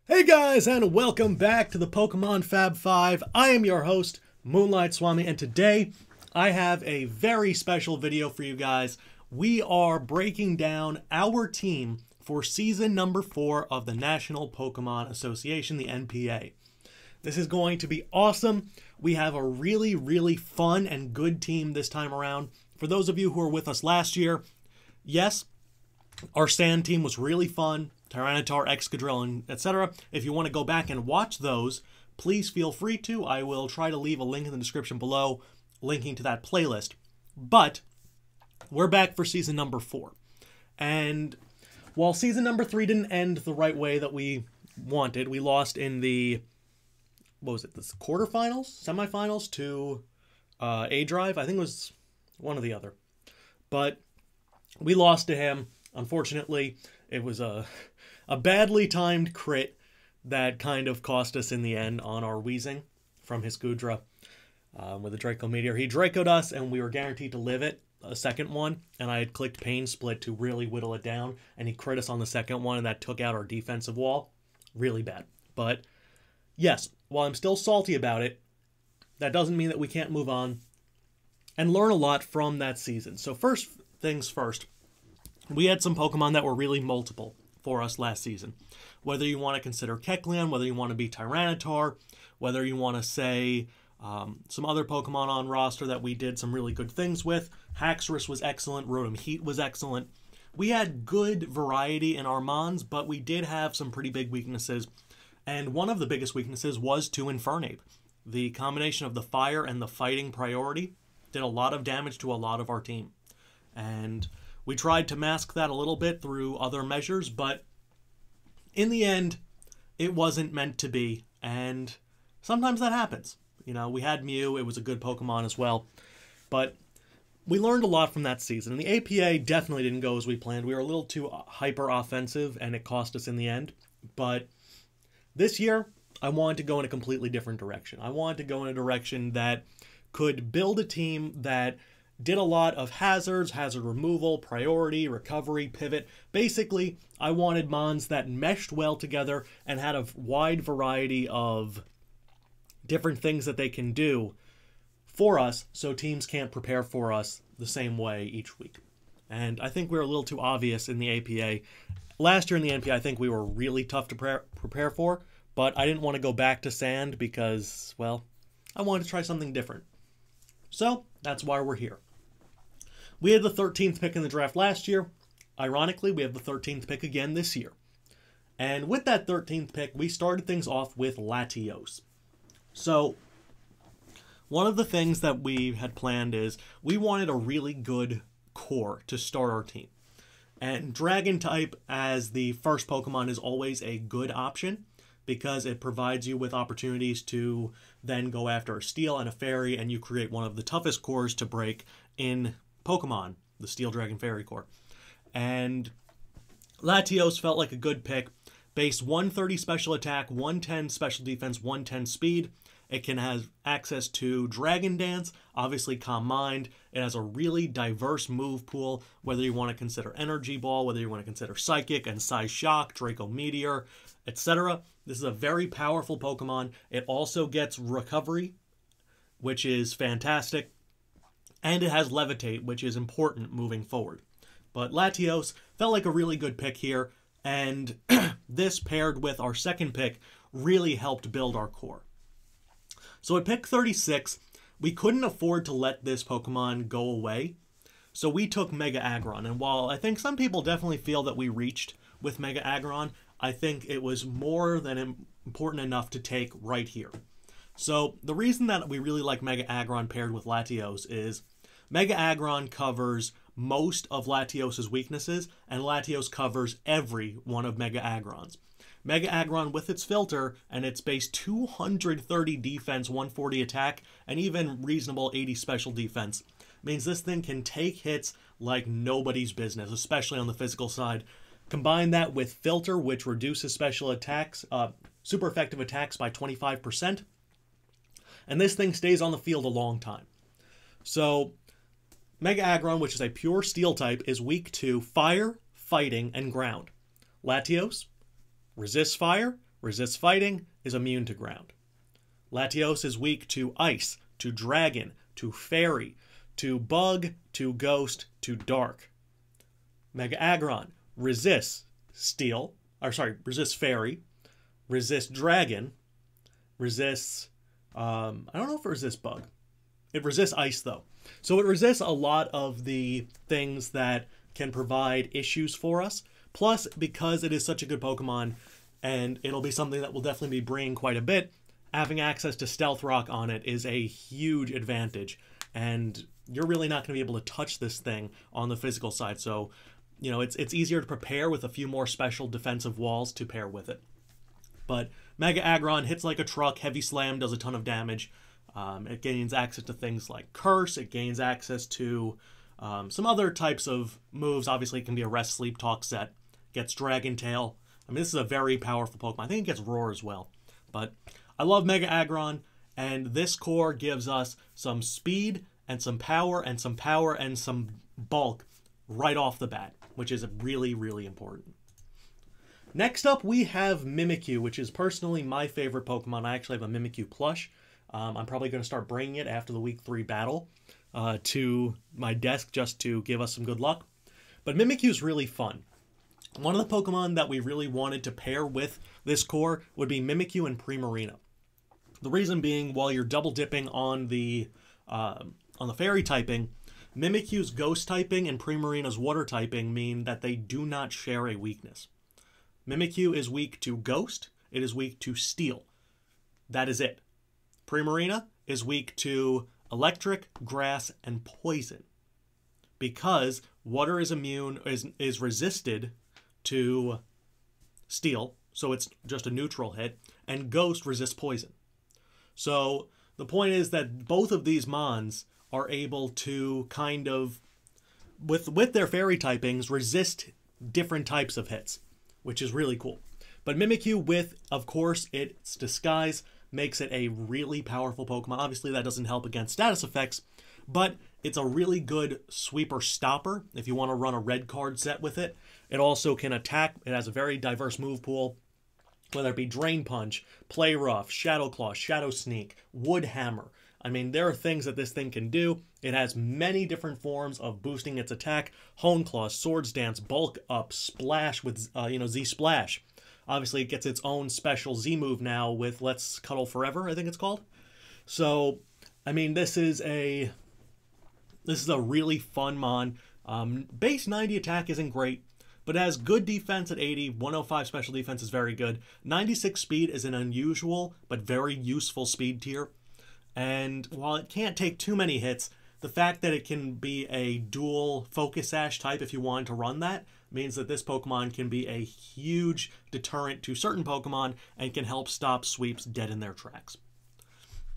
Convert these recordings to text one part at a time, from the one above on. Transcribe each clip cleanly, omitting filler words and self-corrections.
Hey guys, and welcome back to the Pokemon Fab 5. I am your host, Moonlight Swami, and today I have a very special video for you guys. We are breaking down our team for season number 4 of the National Pokemon Association, the NPA. This is going to be awesome. We have a really fun and good team this time around. For those of you who were with us last year, yes, our Sand team was really fun. Tyranitar, Excadrill, and etc. If you want to go back and watch those, please feel free to. I will try to leave a link in the description below, linking to that playlist. But we're back for season number 4. And while season number 3 didn't end the right way that we wanted, we lost in the, what was it, the quarterfinals, semifinals to A-Drive. I think it was one or the other. But we lost to him. Unfortunately, it was a badly timed crit that kind of cost us in the end on our Weezing from his Goodra with a Draco Meteor. He Draco'd us, and we were guaranteed to live it, a second one, and I had clicked Pain Split to really whittle it down, and he crit us on the second one, and that took out our defensive wall. Really bad. But, yes, while I'm still salty about it, that doesn't mean that we can't move on and learn a lot from that season. So first things first, we had some Pokemon that were really multiple for us last season. Whether you want to consider Kecleon, whether you want to be Tyranitar, whether you want to say some other Pokemon on roster that we did some really good things with. Haxorus was excellent, Rotom Heat was excellent. We had good variety in our Mons, but we did have some pretty big weaknesses. And one of the biggest weaknesses was to Infernape. The combination of the fire and the fighting priority did a lot of damage to a lot of our team. And we tried to mask that a little bit through other measures, but in the end, it wasn't meant to be, and sometimes that happens. You know, we had Mew, it was a good Pokemon as well, but we learned a lot from that season, and the APA definitely didn't go as we planned. We were a little too hyper-offensive, and it cost us in the end, but this year, I wanted to go in a completely different direction. I wanted to go in a direction that could build a team that did a lot of hazards, hazard removal, priority, recovery, pivot. Basically, I wanted Mons that meshed well together and had a wide variety of different things that they can do for us so teams can't prepare for us the same way each week. And I think we were a little too obvious in the APA. Last year in the NPA, I think we were really tough to prepare for, but I didn't want to go back to Sand because, well, I wanted to try something different. So, that's why we're here. We had the 13th pick in the draft last year. Ironically, we have the 13th pick again this year. And with that 13th pick, we started things off with Latios. So, one of the things that we had planned is we wanted a really good core to start our team. And Dragon type as the first Pokemon is always a good option because it provides you with opportunities to then go after a Steel and a Fairy, and you create one of the toughest cores to break in Pokemon, the Steel Dragon Fairy core. And Latios felt like a good pick. Base 130 special attack, 110 special defense, 110 speed. It can have access to Dragon Dance, obviously Calm Mind. It has a really diverse move pool, whether you want to consider Energy Ball, whether you want to consider Psychic and Psy Shock, Draco Meteor, etc. This is a very powerful Pokemon. It also gets Recovery, which is fantastic. And it has Levitate, which is important moving forward. But Latios felt like a really good pick here, and this paired with our second pick really helped build our core. So at pick 36, we couldn't afford to let this Pokemon go away, so we took Mega Aggron. And while I think some people definitely feel that we reached with Mega Aggron, I think it was more than important enough to take right here. So the reason that we really like Mega Aggron paired with Latios is Mega Aggron covers most of Latios' weaknesses, and Latios covers every one of Mega Aggrons. Mega Aggron with its filter and its base 230 defense, 140 attack, and even reasonable 80 special defense means this thing can take hits like nobody's business, especially on the physical side. Combine that with filter, which reduces special attacks, super effective attacks by 25%, and this thing stays on the field a long time. So Mega Aggron, which is a pure Steel type, is weak to Fire, Fighting, and Ground. Latios resists Fire, resists fighting, is immune to ground. Latios is weak to ice, to dragon, to fairy, to bug, to ghost, to dark. Mega Aggron resists resists fairy, resists dragon, resists, I don't know if it resists bug. It resists ice though. So it resists a lot of the things that can provide issues for us. Plus, because it is such a good Pokemon, and it'll be something that will definitely be bringing quite a bit, having access to Stealth Rock on it is a huge advantage. And you're really not going to be able to touch this thing on the physical side. So, you know, it's easier to prepare with a few more special defensive walls to pair with it. But Mega Aggron hits like a truck, Heavy Slam does a ton of damage. It gains access to things like Curse, it gains access to some other types of moves. Obviously, it can be a Rest, Sleep, Talk set. Gets Dragon Tail. I mean, this is a very powerful Pokemon. I think it gets Roar as well. But I love Mega Aggron, and this core gives us some speed and some power and some power and some bulk right off the bat, which is really, really important. Next up, we have Mimikyu, which is personally my favorite Pokemon. I actually have a Mimikyu plush. I'm probably going to start bringing it after the Week 3 battle to my desk just to give us some good luck. But Mimikyu is really fun. One of the Pokemon that we really wanted to pair with this core would be Mimikyu and Primarina. The reason being, while you're double dipping on the fairy typing, Mimikyu's ghost typing and Primarina's water typing mean that they do not share a weakness. Mimikyu is weak to ghost, it is weak to steel. That is it. Primarina is weak to electric, grass, and poison. Because water is is resisted to steel, so it's just a neutral hit, and ghost resists poison. So the point is that both of these mons are able to kind of, with their fairy typings, resist different types of hits, which is really cool. But Mimikyu, with, of course, its disguise, makes it a really powerful Pokemon. Obviously, that doesn't help against status effects, but it's a really good sweeper stopper if you want to run a red card set with it. It also can attack. It has a very diverse move pool, whether it be Drain Punch, Play Rough, Shadow Claw, Shadow Sneak, Wood Hammer. I mean, there are things that this thing can do. It has many different forms of boosting its attack. Hone Claw, Swords Dance, Bulk Up, Splash with, Z Splash. Obviously, it gets its own special Z move now with Let's Cuddle Forever, I think it's called. So, I mean, this is a really fun mon. Base 90 attack isn't great, but it has good defense at 80. 105 special defense is very good. 96 speed is an unusual but very useful speed tier. And while it can't take too many hits, the fact that it can be a dual Focus Sash type if you wanted to run that means that this Pokemon can be a huge deterrent to certain Pokemon and can help stop sweeps dead in their tracks.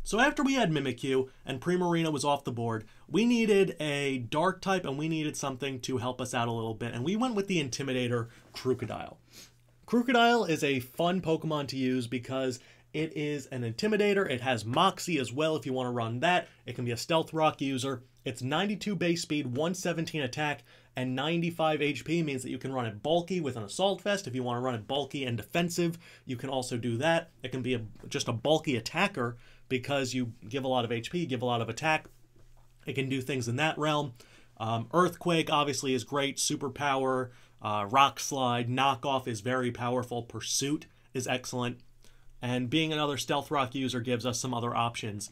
So after we had Mimikyu and Primarina was off the board, we needed a dark type and we needed something to help us out a little bit, and we went with the Intimidator Krookodile. Krookodile is a fun Pokemon to use because it is an Intimidator. It has Moxie as well if you want to run that. It can be a Stealth Rock user. It's 92 base speed, 117 attack, and 95 HP means that you can run it bulky with an Assault Vest. If you want to run it bulky and defensive, you can also do that. It can be just a bulky attacker because you give a lot of HP, give a lot of attack. It can do things in that realm. Earthquake obviously is great. Superpower, Rock Slide, Knockoff is very powerful. Pursuit is excellent. And being another Stealth Rock user gives us some other options.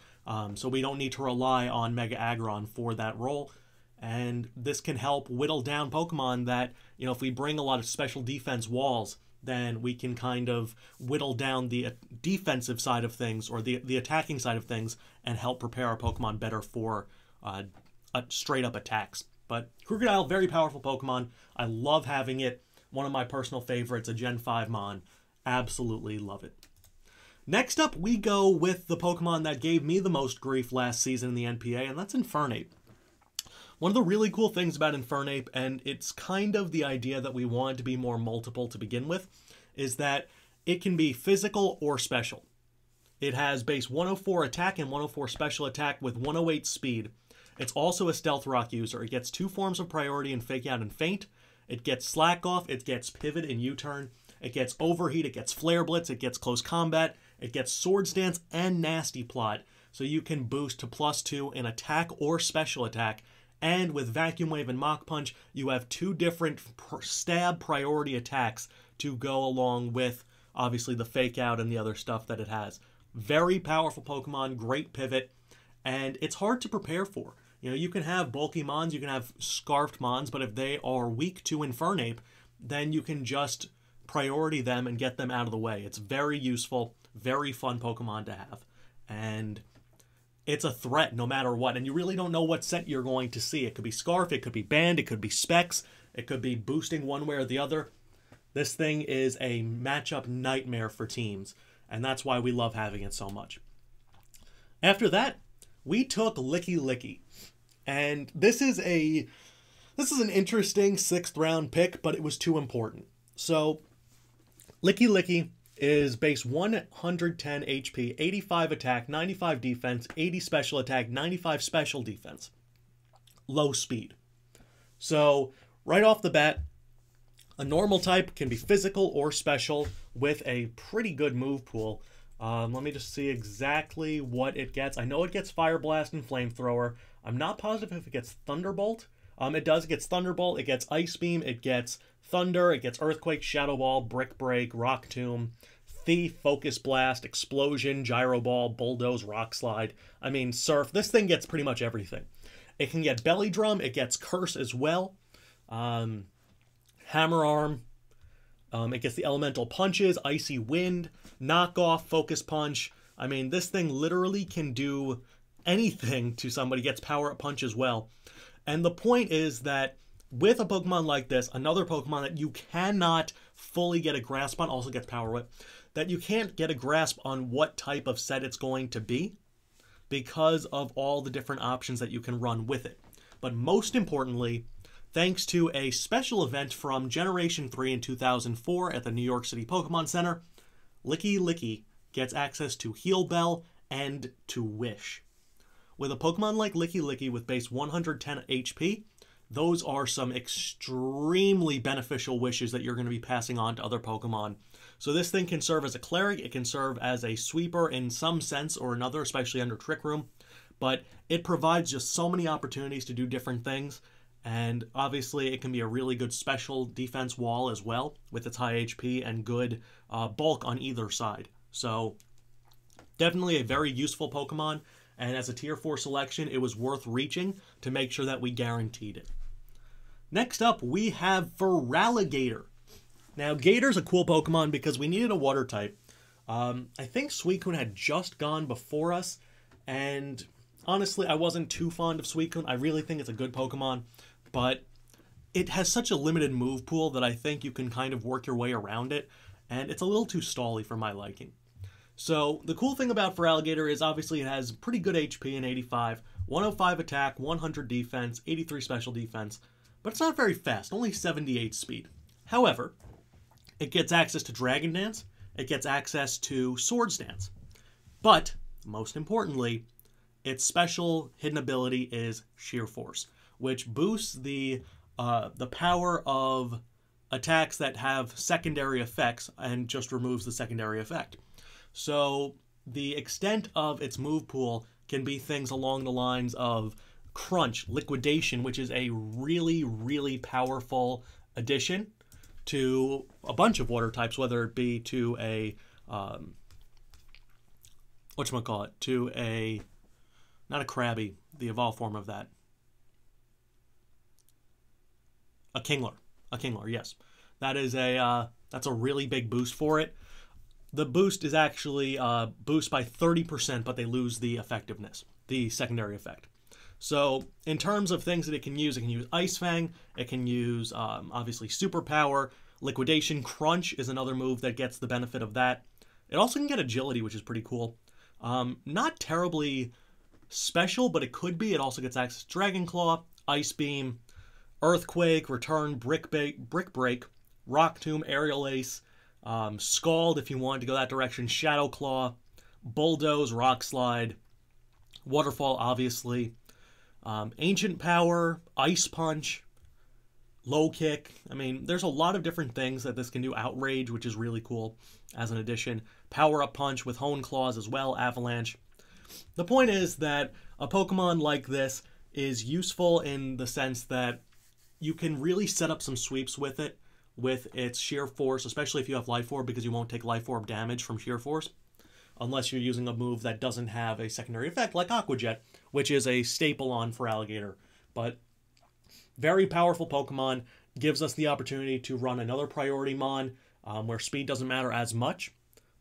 So we don't need to rely on Mega Aggron for that role. And this can help whittle down Pokemon that, if we bring a lot of special defense walls, then we can kind of whittle down the defensive side of things or the attacking side of things and help prepare our Pokemon better for straight up attacks. But Krookodile, very powerful Pokemon. I love having it. One of my personal favorites, a Gen 5 Mon. Absolutely love it. Next up, we go with the Pokemon that gave me the most grief last season in the NPA, and that's Infernape. One of the really cool things about Infernape, and it's kind of the idea that we wanted to be more multiple to begin with, is that it can be physical or special. It has base 104 attack and 104 special attack with 108 speed. It's also a Stealth Rock user. It gets 2 forms of priority in Fake Out and Faint. It gets Slack Off, it gets Pivot and U-Turn, It gets Overheat, it gets Flare Blitz, it gets Close Combat, it gets Swords Dance, and Nasty Plot. So you can boost to +2 in attack or special attack. And with Vacuum Wave and Mach Punch, you have 2 different stab priority attacks to go along with, obviously, the Fake Out and the other stuff that it has. Very powerful Pokemon, great pivot, and it's hard to prepare for. You know, you can have bulky Mons, you can have Scarfed Mons, but if they are weak to Infernape, then you can just priority them and get them out of the way. It's very useful, very fun Pokemon to have, and it's a threat no matter what, and you really don't know what set you're going to see. It could be Scarf, it could be Band, it could be Specs, it could be boosting one way or the other. This thing is a matchup nightmare for teams, and that's why we love having it so much. After that, we took Licky Licky, and this is an interesting 6th round pick, but it was too important. So, Licky Licky is base 110 HP, 85 attack, 95 defense, 80 special attack, 95 special defense. Low speed. So, right off the bat, a normal type can be physical or special with a pretty good move pool. Let me just see exactly what it gets. I know it gets Fire Blast and Flamethrower. I'm not positive if it gets Thunderbolt. It does. It gets Thunderbolt, it gets Ice Beam, it gets Thunder, it gets Earthquake, Shadow Ball, Brick Break, Rock Tomb, Thief, Focus Blast, Explosion, Gyro Ball, Bulldoze, Rock Slide. I mean, Surf. This thing gets pretty much everything. It can get Belly Drum, it gets Curse as well. Hammer Arm. It gets the Elemental Punches, Icy Wind, Knockoff, Focus Punch. I mean, this thing literally can do anything to somebody. Gets Power Up Punch as well. And the point is that with a Pokemon like this, another Pokemon that you cannot fully get a grasp on, also gets Power Whip, that you can't get a grasp on what type of set it's going to be because of all the different options that you can run with it. But most importantly, thanks to a special event from Generation 3 in 2004 at the New York City Pokemon Center, Licky Licky gets access to Heal Bell and to Wish. With a Pokemon like Licky Licky with base 110 HP, those are some extremely beneficial wishes that you're going to be passing on to other Pokemon. So this thing can serve as a Cleric, it can serve as a Sweeper in some sense or another, especially under Trick Room, but it provides just so many opportunities to do different things, and obviously it can be a really good special defense wall as well, with its high HP and good bulk on either side. So definitely a very useful Pokemon, and as a Tier 4 selection, it was worth reaching to make sure that we guaranteed it. Next up, we have Alligator. Now, Gator's a cool Pokemon because we needed a water type. I think Suicune had just gone before us, and honestly, I wasn't too fond of Suicune. I really think it's a good Pokemon, but it has such a limited move pool that I think you can kind of work your way around it, and it's a little too stally for my liking. So, the cool thing about Alligator is obviously it has pretty good HP in 85, 105 attack, 100 defense, 83 special defense, but it's not very fast, only 78 speed. However, it gets access to Dragon Dance, it gets access to Swords Dance, but, most importantly, its special hidden ability is Sheer Force, which boosts the power of attacks that have secondary effects and just removes the secondary effect. So the extent of its move pool can be things along the lines of Crunch, Liquidation, which is a really, really powerful addition to a bunch of water types, whether it be to a, to a, not a Krabby, the evolved form of that. A Kingler, yes. That is that's a really big boost for it. The boost is actually boost by 30%, but they lose the effectiveness, the secondary effect. So in terms of things that it can use Ice Fang, it can use obviously Superpower, Liquidation. Crunch is another move that gets the benefit of that. It also can get Agility, which is pretty cool. Not terribly special, but it could be. It also gets access to Dragon Claw, Ice Beam, Earthquake, Return, Brick Break, Rock Tomb, Aerial Ace, Scald if you want to go that direction, Shadow Claw, Bulldoze, Rock Slide, Waterfall obviously, Ancient Power, Ice Punch, low kick. I mean, there's a lot of different things that this can do. Outrage, which is really cool as an addition. Power Up Punch with Hone Claws as well, Avalanche. The point is that a Pokemon like this is useful in the sense that you can really set up some sweeps with it, with its Sheer Force, especially if you have Life Orb, because you won't take Life Orb damage from Sheer Force, unless you're using a move that doesn't have a secondary effect, like Aqua Jet, which is a staple on for Alligator. But very powerful Pokemon, gives us the opportunity to run another Priority Mon, where speed doesn't matter as much.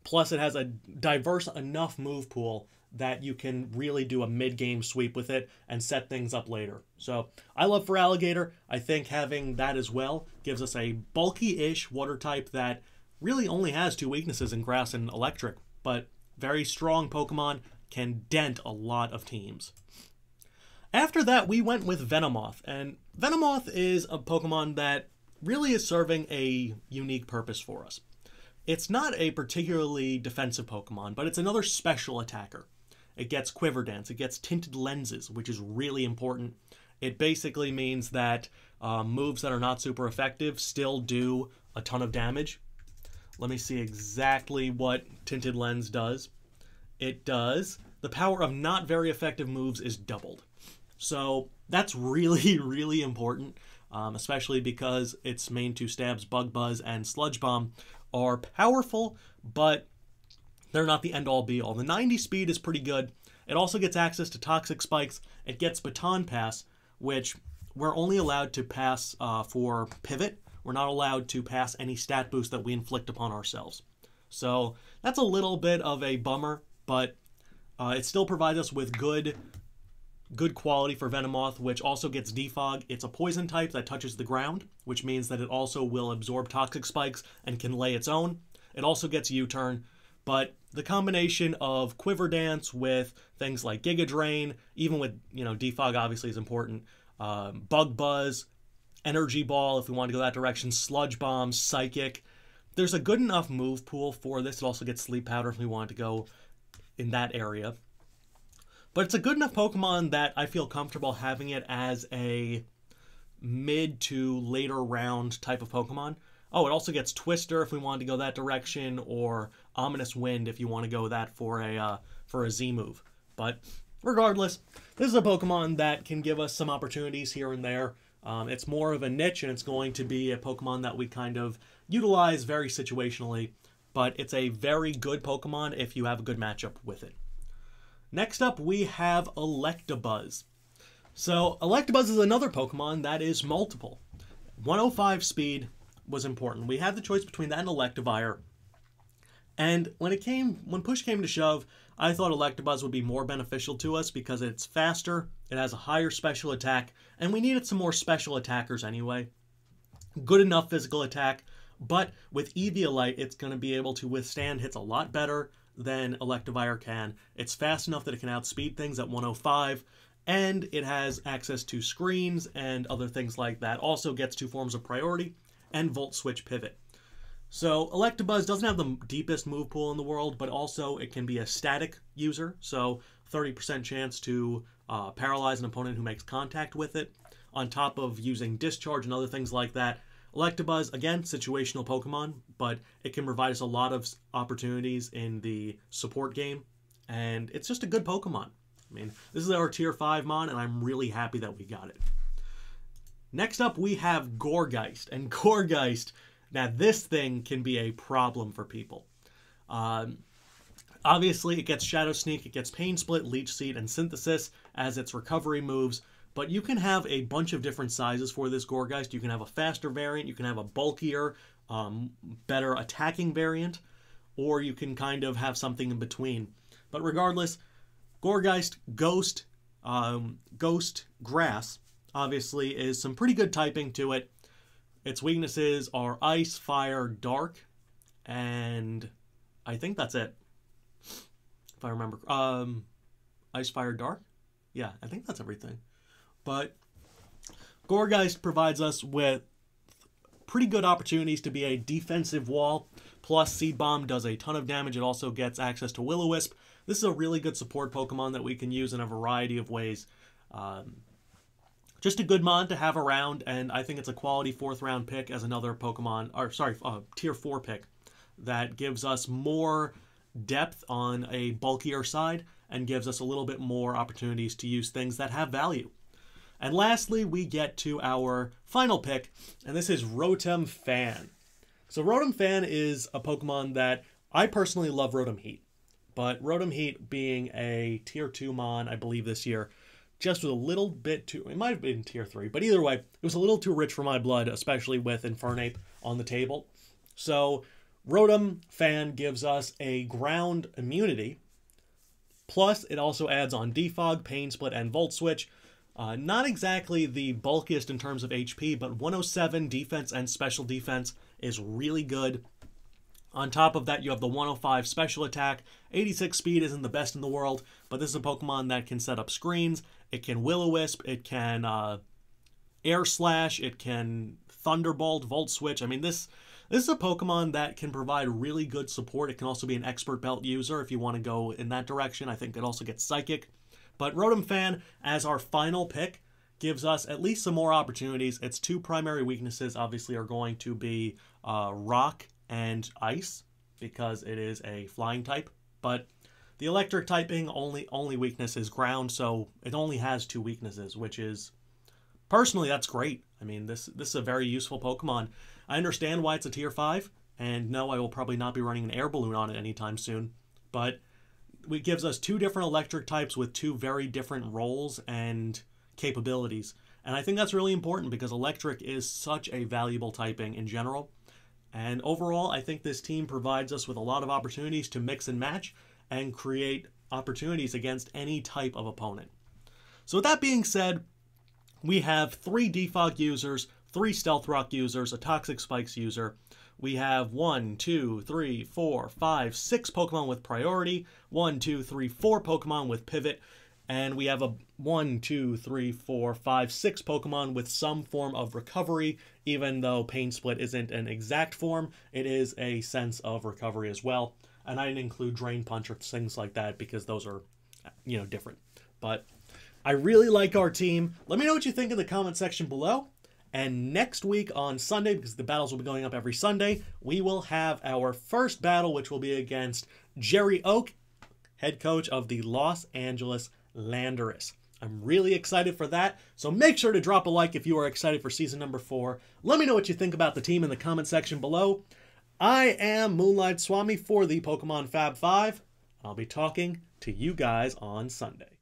Plus, it has a diverse enough move pool that you can really do a mid-game sweep with it and set things up later. So, I love for Alligator. I think having that as well gives us a bulky-ish water type that really only has 2 weaknesses in Grass and Electric, but very strong Pokemon, can dent a lot of teams. After that, we went with Venomoth, and Venomoth is a Pokemon that really is serving a unique purpose for us. It's not a particularly defensive Pokemon, but it's another special attacker. It gets Quiver Dance, it gets Tinted Lenses, which is really important. It basically means that moves that are not super effective still do a ton of damage. Let me see exactly what Tinted Lens does. It does, the power of not very effective moves is doubled. So that's really, really important, especially because its main 2 stabs, Bug Buzz and Sludge Bomb, are powerful, but they're not the end-all be-all. The 90 speed is pretty good. It also gets access to Toxic Spikes. It gets Baton Pass, which we're only allowed to pass for Pivot. We're not allowed to pass any stat boost that we inflict upon ourselves. So that's a little bit of a bummer, but it still provides us with good quality for Venomoth, which also gets Defog. It's a poison type that touches the ground, which means that it also will absorb Toxic Spikes and can lay its own. It also gets U-Turn, but the combination of Quiver Dance with things like Giga Drain, even with, Defog obviously is important, Bug Buzz, Energy Ball if we want to go that direction, Sludge Bomb, Psychic. There's a good enough move pool for this. It also gets Sleep Powder if we want to go in that area. But it's a good enough Pokemon that I feel comfortable having it as a mid to later round type of Pokemon. Oh, it also gets Twister if we wanted to go that direction, or Ominous Wind if you want to go that for a Z move. But regardless, this is a Pokemon that can give us some opportunities here and there. It's more of a niche, and it's going to be a Pokemon that we kind of utilize very situationally. But it's a very good Pokemon if you have a good matchup with it. Next up, we have Electabuzz. So, Electabuzz is another Pokemon that is multiple. 105 speed was important. We had the choice between that and Electivire. And when push came to shove, I thought Electabuzz would be more beneficial to us because it's faster, it has a higher special attack, and we needed some more special attackers anyway. Good enough physical attack, but with Eviolite, it's going to be able to withstand hits a lot better than Electivire can. It's fast enough that it can outspeed things at 105, and it has access to screens and other things like that. Also gets 2 forms of priority and Volt Switch Pivot. So Electabuzz doesn't have the deepest move pool in the world, but also it can be a static user, so 30% chance to paralyze an opponent who makes contact with it, on top of using Discharge and other things like that. Electabuzz, again, situational Pokemon, but it can provide us a lot of opportunities in the support game, and it's just a good Pokemon. I mean, this is our Tier 5 Mon, and I'm really happy that we got it. Next up, we have Gourgeist, and Gourgeist, now this thing can be a problem for people. Obviously, it gets Shadow Sneak, it gets Pain Split, Leech Seed, and Synthesis as its recovery moves. But you can have a bunch of different sizes for this Gourgeist. You can have a faster variant, you can have a bulkier, better attacking variant, or you can kind of have something in between. But regardless, Gourgeist, Ghost, Grass, obviously, is some pretty good typing to it. Its weaknesses are Ice, Fire, Dark, and I think that's it. If I remember. Ice, Fire, Dark? Yeah, I think that's everything. But Gourgeist provides us with pretty good opportunities to be a defensive wall. Plus, Seed Bomb does a ton of damage. It also gets access to Will-O-Wisp. This is a really good support Pokemon that we can use in a variety of ways. just a good mon to have around, and I think it's a quality 4th round pick as another Pokemon, or sorry, tier 4 pick that gives us more depth on a bulkier side and gives us a little bit more opportunities to use things that have value. And lastly, we get to our final pick, and this is Rotom Fan. So Rotom Fan is a Pokemon that I personally love Rotom Heat, but Rotom Heat being a tier 2 mon, I believe this year, just was a little bit too, it might have been tier 3, but either way, it was a little too rich for my blood, especially with Infernape on the table. So Rotom Fan gives us a ground immunity, plus it also adds on Defog, Pain Split, and Volt Switch. Not exactly the bulkiest in terms of HP, but 107 defense and special defense is really good. On top of that, you have the 105 special attack. 86 speed isn't the best in the world, but this is a Pokemon that can set up screens. It can Will-O-Wisp. It can Air Slash. It can Thunderbolt, Volt Switch. I mean, this is a Pokemon that can provide really good support. It can also be an Expert Belt user if you want to go in that direction. I think it also gets Psychic. But Rotom Fan, as our final pick, gives us at least some more opportunities. Its 2 primary weaknesses, obviously, are going to be Rock and Ice, because it is a flying type. But the electric typing only weakness is ground, so it only has 2 weaknesses, which is, personally, that's great. I mean, this is a very useful Pokemon. I understand why it's a tier 5, and no, I will probably not be running an air balloon on it anytime soon, but it gives us 2 different electric types with 2 very different roles and capabilities. And I think that's really important because electric is such a valuable typing in general. And overall, I think this team provides us with a lot of opportunities to mix and match and create opportunities against any type of opponent. So with that being said, we have 3 Defog users, 3 Stealth Rock users, a Toxic Spikes user. We have 1, 2, 3, 4, 5, 6 Pokemon with priority, 1, 2, 3, 4 Pokemon with pivot, and we have a 1, 2, 3, 4, 5, 6 Pokemon with some form of recovery. Even though Pain Split isn't an exact form, it is a sense of recovery as well. And I didn't include Drain Punch or things like that because those are, different. But I really like our team. Let me know what you think in the comment section below. And next week on Sunday, because the battles will be going up every Sunday, we will have our first battle, which will be against Jerry Oak, head coach of the Los Angeles Landorus. I'm really excited for that, so make sure to drop a like if you are excited for season number 4. Let me know what you think about the team in the comment section below. I am Moonlight Swami for the Pokemon Fab 5. I'll be talking to you guys on Sunday.